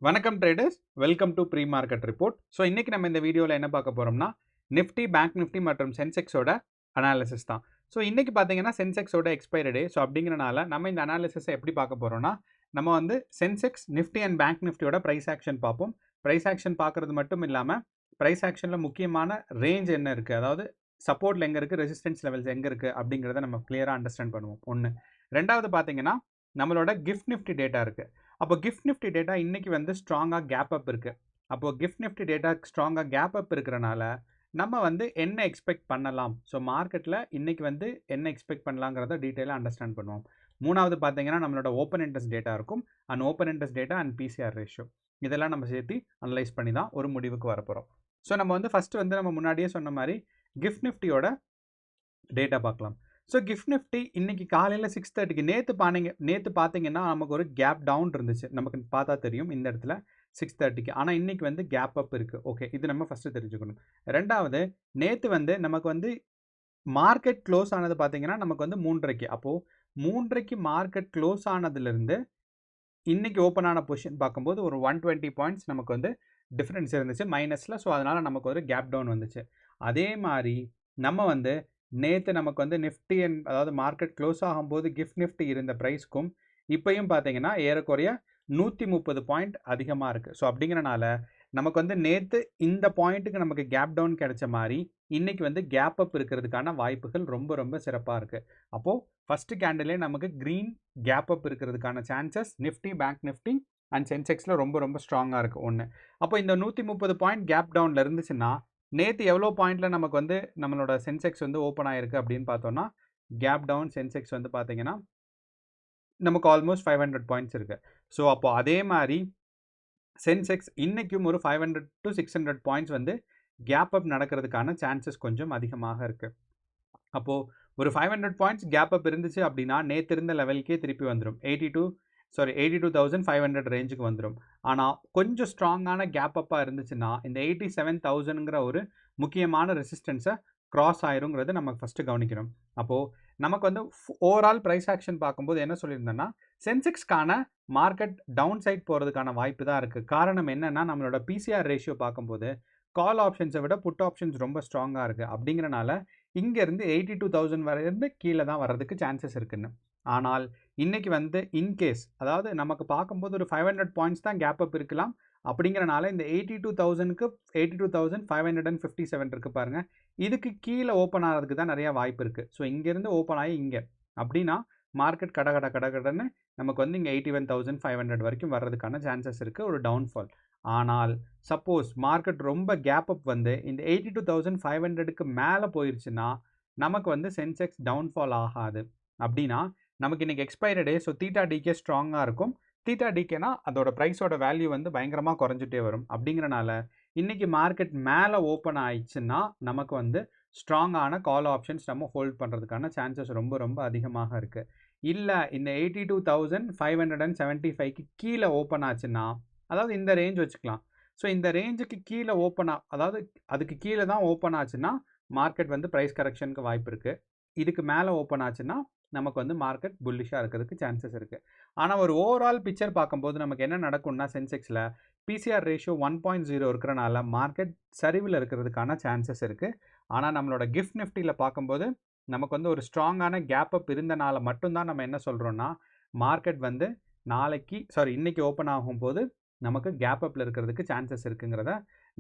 வணக்கம் traders, welcome to pre market report. So இன்றைக்கி நம்ம இந்த வீடியோவில் என்ன பார்க்க போகிறோம்னா நிஃப்டி, பேங்க் நிஃப்டி மற்றும் சென்செக்ஸோட அனாலிசிஸ் தான். ஸோ இன்றைக்கி பார்த்தீங்கன்னா சென்செக்ஸோட எக்ஸ்பைரி டே. ஸோ அப்படிங்கிறனால நம்ம இந்த அனாலிசிஸை எப்படி பார்க்க போகிறோம்னா, நம்ம வந்து சென்செக்ஸ், நிஃப்டி அண்ட் பேங்க் நிஃப்டியோட ப்ரைஸ் ஆக்ஷன் பார்ப்போம். ப்ரைஸ் ஆக்ஷன் பார்க்குறது மட்டும் இல்லாமல் ப்ரைஸ் ஆக்ஷனில் முக்கியமான ரேஞ்ச் என்ன இருக்குது, அதாவது சப்போர்ட்டில் எங்கே இருக்குது, ரெசிஸ்டன்ஸ் லெவல்ஸ் எங்கே இருக்குது அப்படிங்கிறத நம்ம கிளியராக அண்டர்ஸ்டாண்ட் பண்ணுவோம். ஒன்று. ரெண்டாவது பார்த்தீங்கன்னா நம்மளோட கிஃப்ட் நிஃப்டி டேட்டா இருக்குது. அப்போ கிஃப்ட் நிஃப்டி டேட்டா இன்றைக்கி வந்து ஸ்ட்ராங்காக கேப் அப் இருக்குது. அப்போது கிஃப்ட் நிஃப்டி டேட்டா ஸ்ட்ராங்காக கேப் அப் இருக்கிறனால நம்ம வந்து என்ன எக்ஸ்பெக்ட் பண்ணலாம், ஸோ மார்க்கெட்டில் இன்றைக்கி வந்து என்ன எக்ஸ்பெக்ட் பண்ணலாங்கிறத டீட்டெயிலாக அண்டர்ஸ்டாண்ட் பண்ணுவோம். மூணாவது பார்த்தீங்கன்னா நம்மளோட ஓப்பன் இன்ட்ரெஸ்ட் டேட்டா இருக்கும். And open interest data and PCR ratio இதெல்லாம் நம்ம சேர்த்து அனலைஸ் பண்ணி தான் ஒரு முடிவுக்கு வரப்போகிறோம். ஸோ நம்ம வந்து ஃபஸ்ட்டு வந்து நம்ம முன்னாடியே சொன்ன மாதிரி கிஃப்ட் நிஃப்டியோட டேட்டா பார்க்கலாம். ஸோ கிஃப்ட் நிஃப்டி இன்றைக்கி காலையில் 6:30க்கு நேற்று பார்த்தீங்கன்னா நமக்கு ஒரு கேப் டவுன் இருந்துச்சு. நமக்கு பார்த்தா தெரியும் இந்த இடத்துல 6:30க்கு. ஆனால் இன்றைக்கி வந்து கேப் அப் இருக்குது. ஓகே, இது நம்ம ஃபஸ்ட்டு தெரிஞ்சுக்கணும். ரெண்டாவது, நேற்று வந்து நமக்கு வந்து மார்க்கெட் க்ளோஸ் ஆனது பார்த்தீங்கன்னா நமக்கு வந்து 3:30க்கு. அப்போது 3:30க்கு மார்க்கெட் க்ளோஸ் ஆனதுலேருந்து இன்றைக்கி ஓப்பன் ஆன பொசிஷன் பார்க்கும்போது ஒரு 120 பாயிண்ட்ஸ் நமக்கு வந்து டிஃப்ரென்ஸ் இருந்துச்சு மைனஸில். ஸோ அதனால் நமக்கு ஒரு கேப் டவுன் வந்துச்சு. அதே மாதிரி நம்ம வந்து நேற்று நமக்கு வந்து நிஃப்டி அதாவது மார்க்கெட் க்ளோஸ் ஆகும்போது கிஃப்ட் நிஃப்டி இருந்த ப்ரைஸ்க்கும் இப்போயும் பார்த்தீங்கன்னா ஏறக்குறைய 130 பாயிண்ட் அதிகமாக இருக்குது. ஸோ அப்படிங்கிறனால நமக்கு வந்து நேற்று இந்த பாயிண்ட்டுக்கு நமக்கு கேப் டவுன் கிடைச்ச மாதிரி இன்றைக்கி வந்து கேப் அப் இருக்கிறதுக்கான வாய்ப்புகள் ரொம்ப ரொம்ப சிறப்பாக இருக்குது. அப்போது ஃபஸ்ட்டு கேண்டிலே நமக்கு க்ரீன் கேப் அப் இருக்கிறதுக்கான chances Nifty, bank Nifty and சென்செக்ஸில் ரொம்ப ரொம்ப ஸ்ட்ராங்காக இருக்குது. ஒன்று. அப்போ இந்த 130 பாயிண்ட் கேப் டவுனில் இருந்துச்சுன்னா நேற்று எவ்வளோ பாயிண்டில் நமக்கு வந்து நம்மளோட சென்செக்ஸ் வந்து ஓப்பன் ஆகிருக்கு அப்படின்னு பார்த்தோன்னா, கேப் டவுன் சென்செக்ஸ் வந்து பார்த்தீங்கன்னா நமக்கு ஆல்மோஸ்ட் 500 பாயிண்ட்ஸ் இருக்குது. ஸோ அப்போது அதே மாதிரி சென்செக்ஸ் இன்றைக்கும் ஒரு 500 to 600 பாயிண்ட்ஸ் வந்து கேப் அப் நடக்கிறதுக்கான சான்சஸ் கொஞ்சம் அதிகமாக இருக்குது. அப்போது ஒரு 500 பாயிண்ட்ஸ் கேப் அப் இருந்துச்சு அப்படின்னா நேற்று இருந்த லெவலுக்கே திருப்பி வந்துடும். 82,500 ரேஞ்சுக்கு வந்துடும். ஆனால் கொஞ்சம் ஸ்ட்ராங்கான கேப் அப்பாக இருந்துச்சுன்னா இந்த 87,000ங்கிற ஒரு முக்கியமான ரெசிஸ்டன்ஸை க்ராஸ் ஆயிருங்கிறது நம்ம ஃபஸ்ட்டு கவனிக்கணும். அப்போது நமக்கு வந்து ஓவரால் ப்ரைஸ் ஆக்ஷன் பார்க்கும்போது என்ன சொல்லியிருந்தேன்னா, சென்செக்ஸ்க்கான மார்க்கெட் டவுன் சைட் போகிறதுக்கான வாய்ப்பு தான் இருக்குது. காரணம் என்னென்னா, நம்மளோட பிசிஆர் ரேஷியோ பார்க்கும்போது கால் ஆப்ஷன்ஸை விட புட் ஆப்ஷன்ஸ் ரொம்ப ஸ்ட்ராங்காக இருக்குது. அப்படிங்கிறனால இங்கேருந்து 82,000 வரையிருந்து கீழே தான் வர்றதுக்கு சான்சஸ் இருக்குன்னு. ஆனால் இன்றைக்கி வந்து இன்கேஸ், அதாவது நமக்கு பார்க்கும்போது ஒரு 500 பாயிண்ட்ஸ் தான் கேப் அப் இருக்கலாம். அப்படிங்கிறனால இந்த 82,000க்கு 82,557 இருக்குது பாருங்கள், இதுக்கு கீழே ஓப்பன் ஆகிறதுக்கு தான் நிறையா வாய்ப்பு இருக்குது. ஸோ இங்கேருந்து ஓப்பன் ஆகி இங்கே அப்படின்னா மார்க்கெட் கடகடன்னு நமக்கு வந்து இங்கே 81,500 வரைக்கும் வர்றதுக்கான சான்சஸ் இருக்குது, ஒரு டவுன்ஃபால். ஆனால் சப்போஸ் மார்க்கெட் ரொம்ப கேப் அப் வந்து இந்த 82,500க்கு மேலே போயிடுச்சுன்னா நமக்கு வந்து சென்செக்ஸ் டவுன்ஃபால் ஆகாது. அப்படின்னா நமக்கு இன்றைக்கி expiry day. So theta decay ஸ்ட்ராங்காக இருக்கும். தீட்டா டிகேனா அதோட ப்ரைஸோட வேல்யூ வந்து பயங்கரமாக குறைஞ்சிட்டே வரும். அப்படிங்கிறனால இன்றைக்கி மார்க்கெட் மேலே ஓப்பன் ஆயிடுச்சுன்னா நமக்கு வந்து ஸ்ட்ராங்கான கால் ஆப்ஷன்ஸ் நம்ம ஹோல்ட் பண்ணுறதுக்கான சான்சஸ் ரொம்ப ரொம்ப அதிகமாக இருக்குது. இல்லை இந்த 82,575க்கு கீழே ஓப்பன் ஆச்சுன்னா, அதாவது இந்த ரேஞ்ச் வச்சுக்கலாம். ஸோ இந்த ரேஞ்சுக்கு கீழே அதாவது அதுக்கு கீழே தான் ஓப்பன் ஆச்சுன்னா மார்க்கெட் வந்து ப்ரைஸ் கரெக்ஷனுக்கு வாய்ப்பு இருக்குது. இதுக்கு மேலே ஓப்பன் ஆச்சுன்னா நமக்கு வந்து மார்க்கெட் புல்லிஷாக இருக்கிறதுக்கு சான்சஸ் இருக்குது. ஆனால் ஒரு ஓவரால் பிக்சர் பார்க்கும்போது நமக்கு என்ன நடக்கும்னா, சென்செக்ஸில் பிசிஆர் ரேஷியோ 1.0 இருக்கிறனால மார்க்கெட் சரிவில் இருக்கிறதுக்கான சான்சஸ் இருக்குது. ஆனால் நம்மளோட கிஃப்ட் நிஃப்டியில் பார்க்கும்போது நமக்கு வந்து ஒரு ஸ்ட்ராங்கான கேப் அப் இருந்தனால மட்டும்தான் நம்ம என்ன சொல்கிறோன்னா, மார்க்கெட் வந்து இன்றைக்கி ஓப்பன் ஆகும்போது நமக்கு கேப் அப்பில் இருக்கிறதுக்கு சான்சஸ் இருக்குங்கிறத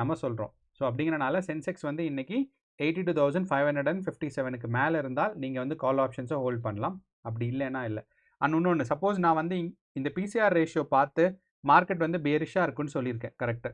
நம்ம சொல்கிறோம். ஸோ அப்படிங்கிறனால சென்செக்ஸ் வந்து இன்றைக்கி 82,557க்கு மேலே இருந்தால் நீங்கள் வந்து கால் ஆப்ஷன்ஸை ஹோல்ட் பண்ணலாம். அப்படி இல்லைன்னா இல்லை. இன்னொன்று, சப்போஸ் நான் வந்து இந்த பிசிஆர் ரேஷியோ பார்த்து மார்க்கெட் வந்து பேரிஷாக இருக்குன்னு சொல்லியிருக்கேன், கரெக்டு.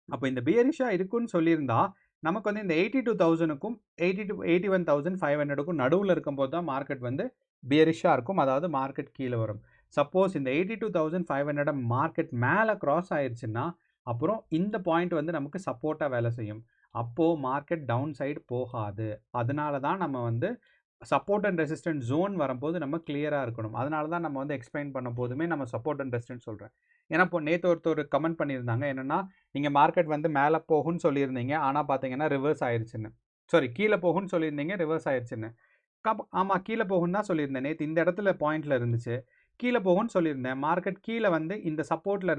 அப்போ இந்த பேரிஷாக இருக்குன்னு சொல்லியிருந்தா நமக்கு வந்து இந்த 82,000க்கும் 81,500க்கும் நடுவில் இருக்கும்போது தான் மார்க்கெட் வந்து பேரிஷாக இருக்கும், அதாவது மார்க்கெட் கீழே வரும். சப்போஸ் இந்த 82,500 மார்க்கெட் மேலே க்ராஸ் ஆயிடுச்சுன்னா அப்புறம் இந்த பாயிண்ட் வந்து நமக்கு சப்போர்ட்டாக வேலை செய்யும். அப்போது மார்க்கெட் டவுன் சைடு போகாது. அதனால தான் நம்ம வந்து சப்போர்ட் அண்ட் ரெசிஸ்டன்ஸ் ஜோன் வரும்போது நம்ம கிளியராக இருக்கணும். அதனால தான் நம்ம வந்து எக்ஸ்பிளைன் பண்ண போதுமே நம்ம சப்போர்ட் அண்ட் ரெசிஸ்டன்ஸ் சொல்கிறேன். ஏன்னா இப்போ நேற்று ஒருத்தர் கமெண்ட் பண்ணியிருந்தாங்க என்னென்னா, நீங்கள் மார்க்கெட் வந்து மேலே போகும்னு சொல்லியிருந்தீங்க, ஆனால் பார்த்தீங்கன்னா ரிவர்ஸ் ஆயிடுச்சுன்னு. கீழே போகும்னு சொல்லியிருந்தீங்க, ரிவர்ஸ் ஆயிடுச்சுன்னு. ஆமாம், கீழே போகும்னு தான் சொல்லியிருந்தேன். நேற்று இந்த இடத்துல பாயிண்டில் இருந்துச்சு. கீழே போகும்னு சொல்லியிருந்தேன். மார்க்கெட் கீழே வந்து இந்த சப்போர்ட்டில்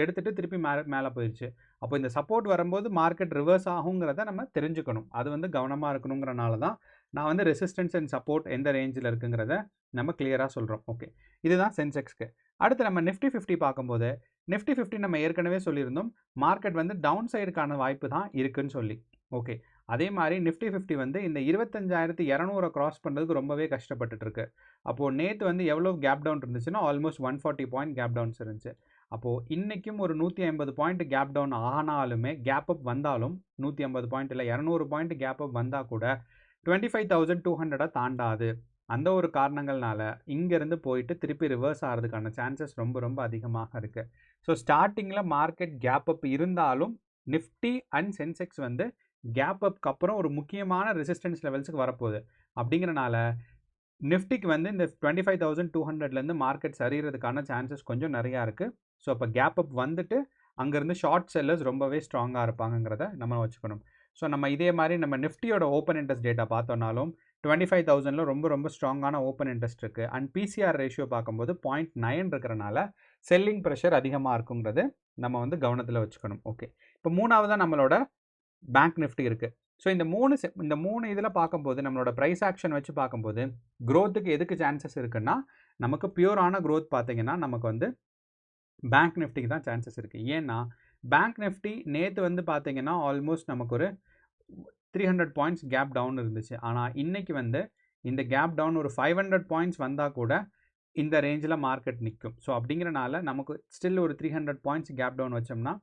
எடுத்துகிட்டு திருப்பி மேலே போயிடுச்சு. அப்போ இந்த சப்போர்ட் வரும்போது மார்க்கெட் ரிவர்ஸ் ஆகுங்கிறத நம்ம தெரிஞ்சுக்கணும். அது வந்து கவனமாக இருக்கணுங்கிறனால தான் நான் வந்து ரெசிஸ்டன்ஸ் அண்ட் சப்போர்ட் எந்த ரேஞ்சில் இருக்குங்கிறத நம்ம கிளியராக சொல்கிறோம். ஓகே, இதுதான் சென்செக்ஸ்க்கு. அடுத்து நம்ம நிஃப்டி 50 பார்க்கும்போது நிஃப்டி 50 நம்ம ஏற்கனவே சொல்லியிருந்தோம் மார்க்கெட் வந்து டவுன் சைடுக்கான வாய்ப்பு தான் இருக்குன்னு சொல்லி. ஓகே, அதே மாதிரி நிஃப்டி 50 வந்து இந்த 25,200 கிராஸ் பண்ணுறதுக்கு ரொம்பவே கஷ்டப்பட்டுட்டு இருக்கு. அப்போது நேற்று வந்து எவ்வளோ கேப் டவுன் இருந்துச்சுன்னா ஆல்மோஸ்ட் 140 பாயிண்ட் கேப் டவுன்ஸ் இருந்துச்சு. அப்போது இன்றைக்கும் ஒரு 150 பாயிண்ட் கேப் டவுன் ஆனாலுமே கேப் அப் வந்தாலும் 150 பாயிண்ட் இல்லை 200 பாயிண்ட் கேப் அப் வந்தால் கூட 25,200 தாண்டாது. அந்த ஒரு காரணங்கள்னால இங்கேருந்து போயிட்டு திருப்பி ரிவர்ஸ் ஆகிறதுக்கான சான்சஸ் ரொம்ப ரொம்ப அதிகமாக இருக்குது. ஸோ ஸ்டார்டிங்கில் மார்க்கெட் கேப் அப் இருந்தாலும் நிஃப்டி அண்ட் சென்செக்ஸ் வந்து கேப் அப்க்கு அப்புறம் ஒரு முக்கியமான ரெசிஸ்டன்ஸ் லெவல்ஸுக்கு வரப்போகுது. அப்படிங்கிறனால நிஃப்டிக்கு வந்து இந்த 25,200லேருந்து மார்க்கெட் சரிகிறதுக்கான சான்சஸ் கொஞ்சம் நிறையா இருக்குது. ஸோ அப்போ கேப் அப் வந்துட்டு அங்கேருந்து ஷார்ட் செல்லர்ஸ் ரொம்பவே ஸ்ட்ராங்காக இருப்பாங்கிறத நம்ம வச்சுக்கணும். ஸோ நம்ம இதே மாதிரி நம்ம நிஃப்டியோட ஓப்பன் இன்ட்ரெஸ்ட் டேட்டா பார்த்தோம்னாலும் 25,000ல ரொம்ப ரொம்ப ஸ்ட்ராங்கான ஓப்பன் இன்ட்ரெஸ்ட் இருக்குது. அண்ட் பிசிஆர் ரேஷியோ பார்க்கும்போது 0.9 இருக்கிறனால செல்லிங் ப்ரெஷர் அதிகமாக இருக்குங்கிறது நம்ம வந்து கவனத்தில் வச்சுக்கணும். ஓகே, இப்போ மூணாவதாக நம்மளோட பேங்க் நிஃப்டி இருக்குது. ஸோ இந்த மூணு இதில் பார்க்கும்போது நம்மளோட ப்ரைஸ் ஆக்ஷன் வச்சு பார்க்கும்போது க்ரோத்துக்கு எதுக்கு சான்சஸ் இருக்குன்னா நமக்கு பியூரான க்ரோத் பார்த்தீங்கன்னா நமக்கு வந்து பேங்க் நிஃப்டிக்கு தான் சான்சஸ் இருக்குது. ஏன்னா பேங்க் நிஃப்டி நேற்று வந்து பார்த்தீங்கன்னா ஆல்மோஸ்ட் நமக்கு ஒரு 300 பாயிண்ட்ஸ் கேப் டவுன் இருந்துச்சு. ஆனால் இன்றைக்கி வந்து இந்த கேப் டவுன் ஒரு 500 பாயிண்ட்ஸ் வந்தால் கூட இந்த ரேஞ்சில் மார்க்கெட் நிற்கும். ஸோ அப்படிங்கிறனால நமக்கு ஸ்டில் ஒரு 300 பாயிண்ட்ஸ் கேப் டவுன் வச்சோம்னா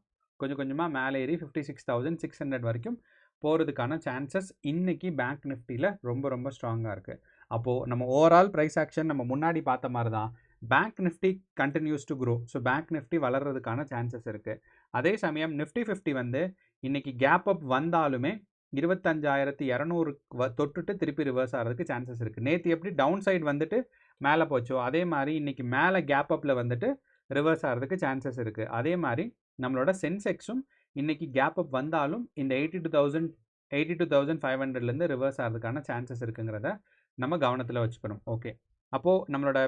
கொஞ்சம் கொஞ்சமாக மேலே ஏறி 56,600 வரைக்கும் போகிறதுக்கான சான்சஸ் இன்றைக்கி பேங்க் நிஃப்டியில் ரொம்ப ரொம்ப ஸ்ட்ராங்காக இருக்குது. அப்போது நம்ம ஓவரால் ப்ரைஸ் ஆக்ஷன் நம்ம முன்னாடி பார்த்த மாதிரி தான் bank Nifty continues to grow. So bank Nifty வளர்கிறதுக்கான சான்சஸ் இருக்குது. அதே சமயம் நிஃப்டி 50 வந்து இன்றைக்கி கேப் அப் வந்தாலுமே 25,200 தொட்டுட்டு திருப்பி ரிவர்ஸ் ஆகிறதுக்கு சான்சஸ் இருக்குது. நேற்று எப்படி டவுன் சைடு வந்துட்டு மேலே போச்சோ அதே மாதிரி இன்றைக்கி மேலே கேப் அப்பில் வந்துட்டு ரிவர்ஸ் ஆகிறதுக்கு சான்சஸ் இருக்குது. அதே மாதிரி நம்மளோட சென்செக்ஸும் இன்றைக்கி கேப் அப் வந்தாலும் இந்த 82,500லேருந்து ரிவர்ஸ் ஆகிறதுக்கான சான்சஸ் இருக்குங்கிறத நம்ம கவனத்தில் வச்சுக்கணும். ஓகே, அப்போது நம்மளோட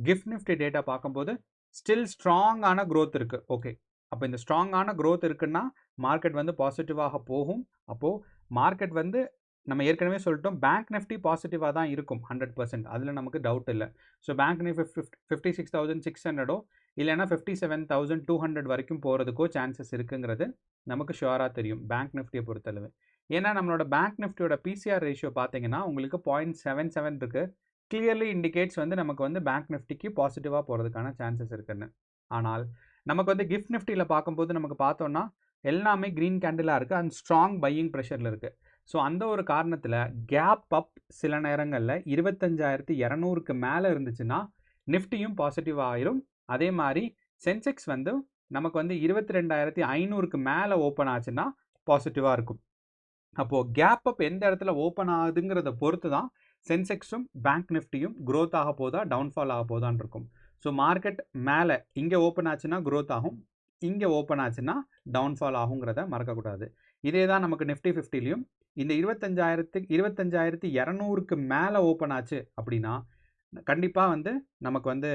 கிஃப்ட் நிஃப்டி டேட்டா பார்க்கும்போது ஸ்டில் ஸ்ட்ராங்கான க்ரோத் இருக்குது. ஓகே, அப்போ இந்த ஸ்ட்ராங்கான க்ரோத் இருக்குன்னா மார்க்கெட் வந்து பாசிட்டிவாக போகும். அப்போது மார்க்கெட் வந்து நம்ம ஏற்கனவே சொல்லிட்டோம் பேங்க் நிஃப்டி பாசிட்டிவாக தான் இருக்கும் 100%, அதில் நமக்கு டவுட் இல்லை. ஸோ பேங்க் நிஃப்டி 56,600 இல்லைன்னா 57,200 வரைக்கும் போகிறதுக்கோ சான்சஸ் இருக்குங்கிறது நமக்கு ஷுவராக தெரியும் பேங்க் நிஃப்டியை பொறுத்தளவு. ஏன்னா நம்மளோட பேங்க் நிஃப்டியோட பிசிஆர் ரேஷியோ பார்த்தீங்கன்னா உங்களுக்கு 0.77 இருக்குது. கிளியர்லி இண்டிகேட்ஸ் வந்து நமக்கு வந்து பேங்க் நிஃப்டிக்கு பாசிட்டிவாக போகிறதுக்கான சான்சஸ் இருக்குன்னு. ஆனால் நமக்கு வந்து கிஃப்ட் நிஃப்டியில் பார்க்கும்போது நமக்கு பார்த்தோன்னா எல்லாமே க்ரீன் கேண்டிலாக இருக்குது அண்ட் ஸ்ட்ராங் பையிங் ப்ரெஷரில் இருக்குது. ஸோ அந்த ஒரு காரணத்தில் கேப் அப் சில நேரங்களில் 25,200க்கு மேலே இருந்துச்சுன்னா நிஃப்டியும் பாசிட்டிவ் ஆகிரும். அதே மாதிரி சென்செக்ஸ் வந்து நமக்கு வந்து 22,500க்கு மேலே ஓப்பன் ஆச்சுன்னா பாசிட்டிவாக இருக்கும். அப்போது கேப் அப் எந்த இடத்துல ஓப்பன் ஆகுதுங்கிறத பொறுத்து தான் சென்செக்ஸும் பேங்க் நிஃப்டியும் க்ரோத் ஆக போதா டவுன்ஃபால் ஆக போதான்னு இருக்கும். ஸோ மார்க்கெட் மேலே இங்கே ஓப்பன் ஆச்சுன்னா க்ரோத் ஆகும், இங்கே ஓப்பன் ஆச்சுன்னா டவுன்ஃபால் ஆகுங்கிறத மறக்கக்கூடாது. இதே தான் நமக்கு நிஃப்டி 50லையும் இந்த 25,200க்கு மேலே ஓப்பன் ஆச்சு அப்படின்னா கண்டிப்பாக வந்து நமக்கு வந்து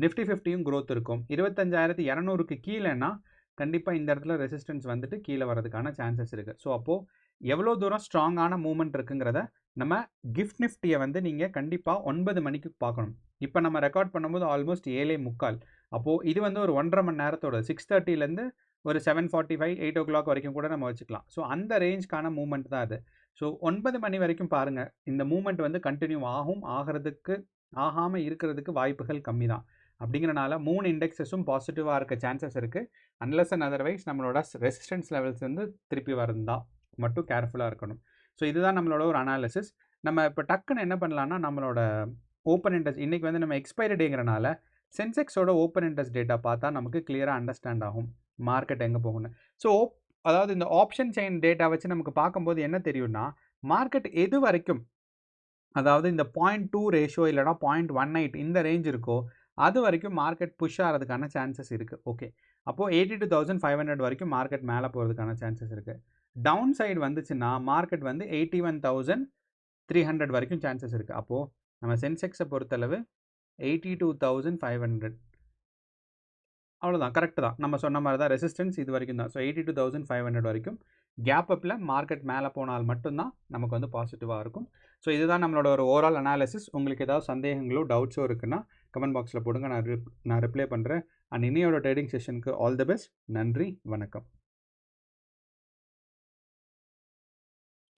நிஃப்டி 50யும் க்ரோத் இருக்கும். 25,200க்கு கீழேன்னா கண்டிப்பாக இந்த இடத்துல ரெசிஸ்டன்ஸ் வந்துட்டு கீழே வரதுக்கான சான்சஸ் இருக்குது. ஸோ அப்போது எவ்வளோ தூரம் ஸ்ட்ராங்கான மூவ்மெண்ட் இருக்குங்கிறத நம்ம கிஃப்ட் நிஃப்டியை வந்து நீங்கள் கண்டிப்பாக 9 மணிக்கு பார்க்கணும். இப்போ நம்ம ரெக்கார்ட் பண்ணும்போது ஆல்மோஸ்ட் 7:45. அப்போது இது வந்து ஒரு 1.5 மணி நேரத்தோட 6:30லேருந்து ஒரு 7:45 8 o'clock வரைக்கும் கூட நம்ம வச்சுக்கலாம். ஸோ அந்த ரேஞ்ச்க்கான மூவ்மெண்ட் தான் அது. ஸோ 9 மணி வரைக்கும் பாருங்கள், இந்த மூவ்மெண்ட் வந்து கண்டினியூ ஆகாமல் இருக்கிறதுக்கு வாய்ப்புகள் கம்மி தான். அப்படிங்கிறனால 3 இண்டெக்ஸஸும் பாசிட்டிவாக இருக்க சான்சஸ் இருக்குது. அன்லெஸ் அண்ட் அதர்வைஸ் நம்மளோட ரெசிஸ்டன்ஸ் லெவல்ஸ் வந்து திருப்பி வரந்தால் மட்டும் கேர்ஃபுல்லாக இருக்கணும். ஸோ இதுதான் நம்மளோட ஒரு அனாலிசிஸ். நம்ம இப்போ டக்குன்னு என்ன பண்ணலான்னா நம்மளோட ஓப்பன் இன்ட்ரெஸ்ட் இன்றைக்கி வந்து நம்ம எக்ஸ்பைரி டேங்கிறனால சென்செக்ஸோட ஓப்பன் இன்ட்ரெஸ்ட் டேட்டா பார்த்தா நமக்கு கிளியராக அண்டர்ஸ்டாண்ட் ஆகும் மார்க்கெட் எங்கே போகணும். ஸோ அதாவது இந்த ஆப்ஷன் செயின் டேட்டா வச்சு நமக்கு பார்க்கும்போது என்ன தெரியும்னா மார்க்கெட் எது வரைக்கும் அதாவது இந்த 0.2 ரேஷியோ இல்லைனா 0.18 இந்த ரேஞ்ச் இருக்கோ அது வரைக்கும் மார்க்கெட் புஷ் ஆகிறதுக்கான சான்சஸ் இருக்குது. ஓகே, அப்போது 82,500 வரைக்கும் மார்க்கெட் மேலே போகிறதுக்கான சான்சஸ் இருக்குது. டவுன் சைடு வந்துச்சுன்னா மார்க்கெட் வந்து 81,300 வரைக்கும் சான்சஸ் இருக்குது. அப்போது நம்ம சென்செக்ஸை பொறுத்தளவு 82,500. அவ்வளோதான், கரெக்டு தான். நம்ம சொன்ன மாதிரி தான் ரெசிஸ்டன்ஸ் இது வரைக்கும் தான். ஸோ 82,500 வரைக்கும் கேப் அப்பில் மார்க்கெட் மேலே போனால் மட்டும்தான் நமக்கு வந்து பாசிட்டிவாக இருக்கும். ஸோ இதுதான் நம்மளோட ஒரு ஓவரால் அனாலிசிஸ். உங்களுக்கு ஏதாவது சந்தேகங்களோ டவுட்ஸோ இருக்குன்னா கமெண்ட் பாக்ஸில் போடுங்க, நான் ரிப்ளை பண்ணுறேன். அண்ட் இன்னையோட ட்ரேடிங் செஷனுக்கு ஆல் தி பெஸ்ட். நன்றி, வணக்கம்.